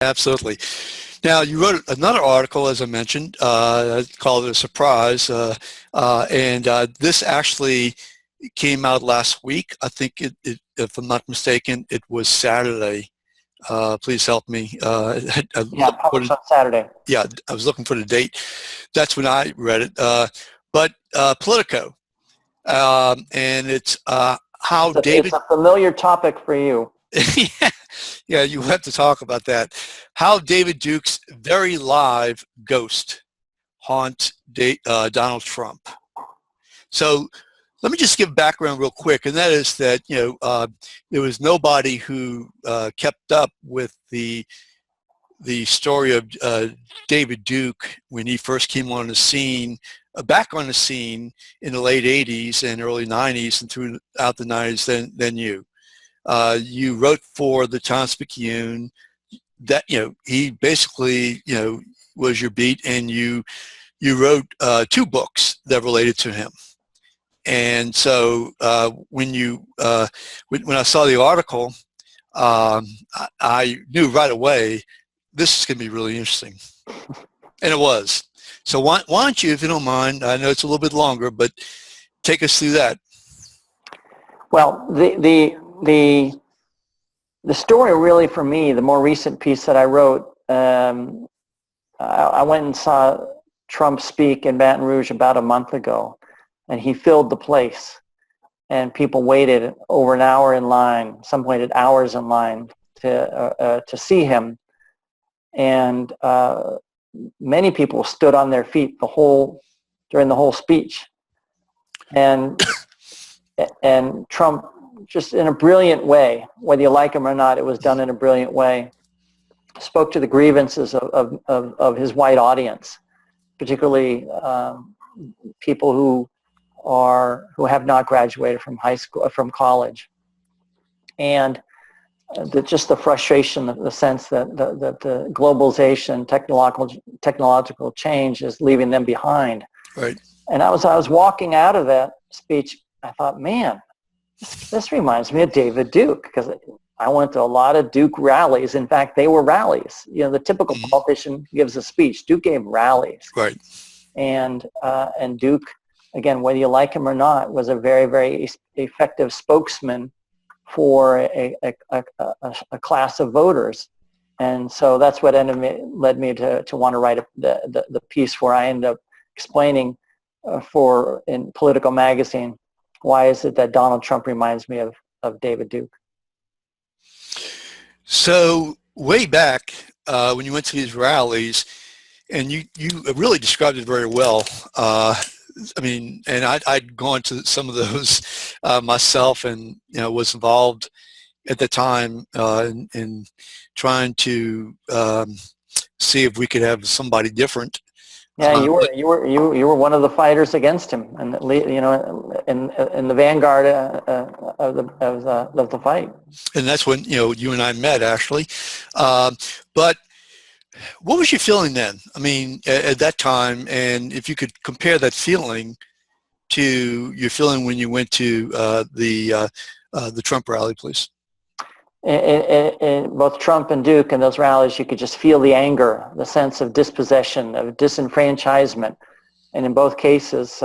Absolutely. Now, you wrote another article, as I mentioned, called it a surprise, and this actually came out last week. I think, if I'm not mistaken, it was Saturday. Please help me. Yeah, published on Saturday. Yeah, I was looking for the date. That's when I read it. But Politico, and it's how David... It's a familiar topic for you. Yeah, you have to talk about that. How David Duke's very live ghost haunts Donald Trump. So let me just give background real quick, and that is that, there was nobody who kept up with the story of David Duke when he first came on the scene, back on the scene in the late 80s and early 90s and throughout the 90s than you. You wrote for the Times-Picayune that, he basically, was your beat, and you wrote 2 books that related to him. And so when I saw the article, I knew right away, this is going to be really interesting. And it was. So why don't you, if you don't mind, I know it's a little bit longer, but take us through that. Well, the story really, for me, the more recent piece that I wrote, I went and saw Trump speak in Baton Rouge about a month ago, and he filled the place, and people waited over an hour in line. Some waited hours in line to see him, and many people stood on their feet during the whole speech, and Trump, just in a brilliant way, whether you like him or not, it was done in a brilliant way, spoke to the grievances of his white audience, particularly people who have not graduated from high school, from college, and just the frustration, the sense that the globalization, technological change is leaving them behind. Right. And I was walking out of that speech, I thought, man, this reminds me of David Duke, because I went to a lot of Duke rallies. In fact, they were rallies. The typical politician gives a speech. Duke gave rallies. Right. And Duke, again, whether you like him or not, was a very, very effective spokesman for a class of voters. And so that's what led me to want to write the piece where I ended up explaining in Politico magazine, why is it that Donald Trump reminds me of David Duke? So way back when you went to these rallies, and you really described it very well. And I'd gone to some of those myself, and was involved at the time in trying to see if we could have somebody different. Yeah, you were one of the fighters against him, and in the vanguard of the fight. And that's when you and I met, actually. But what was your feeling then? I mean, at that time, and if you could compare that feeling to your feeling when you went to the Trump rally, please. In both Trump and Duke and those rallies, you could just feel the anger, the sense of dispossession, of disenfranchisement. And in both cases,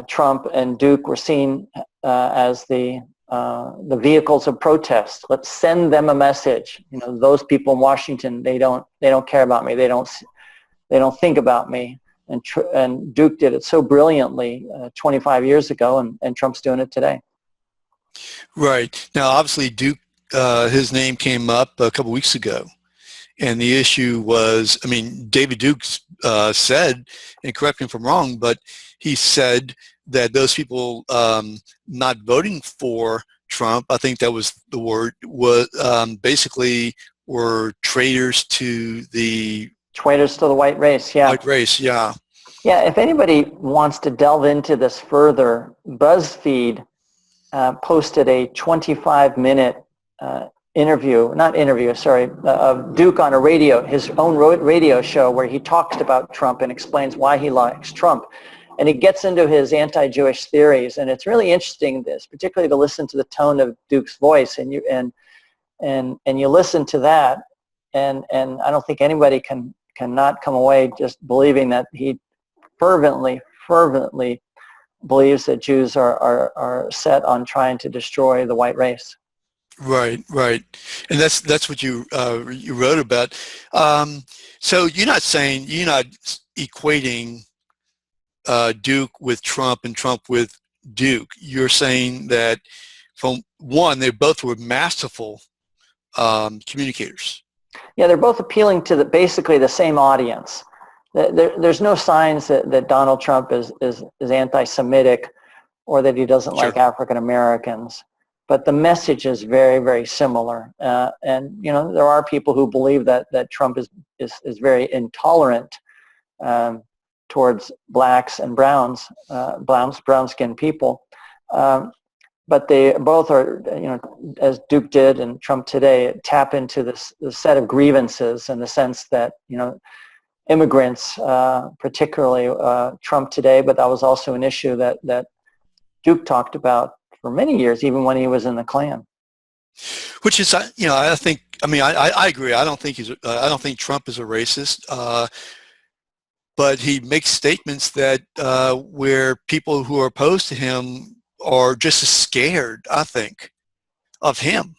Trump and Duke were seen as the vehicles of protest. Let's send them a message. Those people in Washington, they don't care about me. They don't think about me. And Duke did it so brilliantly 25 years ago, and Trump's doing it today. Right. Now, obviously, Duke, his name came up a couple weeks ago, and the issue was, David Duke said, and correct me if I'm wrong, but he said that those people not voting for Trump, I think that was the word, was basically were traitors to the white race. Yeah. White race, yeah. Yeah. If anybody wants to delve into this further, BuzzFeed posted a 25-minute of Duke on his own radio show, where he talks about Trump and explains why he likes Trump. And he gets into his anti-Jewish theories, and it's really interesting, particularly to listen to the tone of Duke's voice, and you listen to that, and I don't think anybody cannot come away just believing that he fervently believes that Jews are set on trying to destroy the white race. Right, right, and that's what you you wrote about. So you're not equating Duke with Trump and Trump with Duke. You're saying that from one, they both were masterful communicators. Yeah, they're both appealing to basically the same audience. There's no signs that Donald Trump is anti-Semitic or that he doesn't like African Americans. But the message is very, very similar. And, you know, there are people who believe that Trump is very intolerant towards blacks and browns, brown-skinned people. But they both are, you know, as Duke did and Trump today, tap into this set of grievances in the sense that, you know, immigrants, particularly Trump today, but that was also an issue that Duke talked about for many years, even when he was in the Klan. Which is, you know, I agree. I don't think Trump is a racist, but he makes statements that where people who are opposed to him are just as scared, I think, of him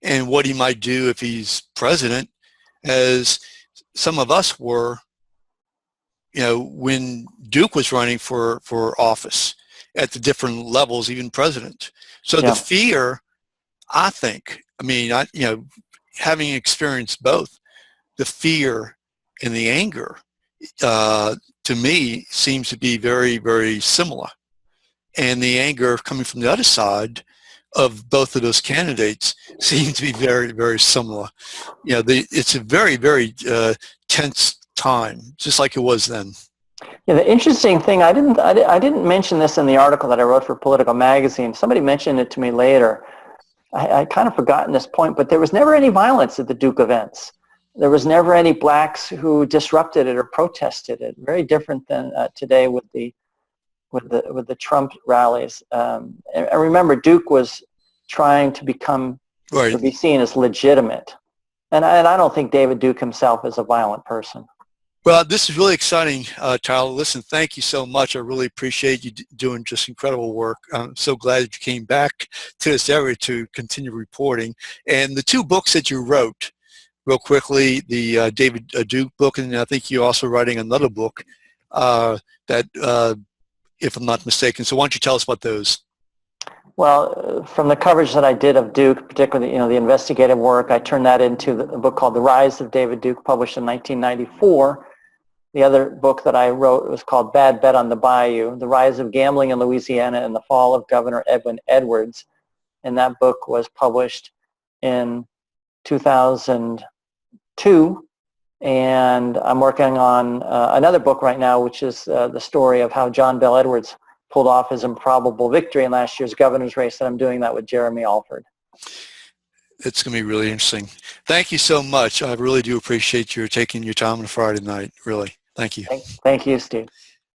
and what he might do if he's president, as some of us were, you know, when Duke was running for office at the different levels, even president. So the fear, I think, you know, having experienced both, the fear and the anger, to me, seems to be very, very similar. And the anger coming from the other side of both of those candidates seems to be very, very similar. You know, it's a very, very tense time, just like it was then. Yeah, the interesting thing, I didn't mention this in the article that I wrote for Politico magazine. Somebody mentioned it to me later. I kind of forgotten this point, but there was never any violence at the Duke events. There was never any blacks who disrupted it or protested it. Very different than today with the Trump rallies. And remember, Duke was trying to to be seen as legitimate. And I don't think David Duke himself is a violent person. Well, this is really exciting, Tyler. Listen, thank you so much. I really appreciate you doing just incredible work. I'm so glad that you came back to this area to continue reporting. And the two books that you wrote, real quickly, the David Duke book, and I think you're also writing another book that, if I'm not mistaken. So why don't you tell us about those? Well, from the coverage that I did of Duke, particularly, you know, the investigative work, I turned that into a book called The Rise of David Duke, published in 1994. The other book that I wrote was called Bad Bet on the Bayou, The Rise of Gambling in Louisiana and the Fall of Governor Edwin Edwards. And that book was published in 2002. And I'm working on another book right now, which is the story of how John Bel Edwards pulled off his improbable victory in last year's governor's race, and I'm doing that with Jeremy Alford. It's going to be really interesting. Thank you so much. I really do appreciate your taking your time on a Friday night, really. Thank you. Thank you, Steve.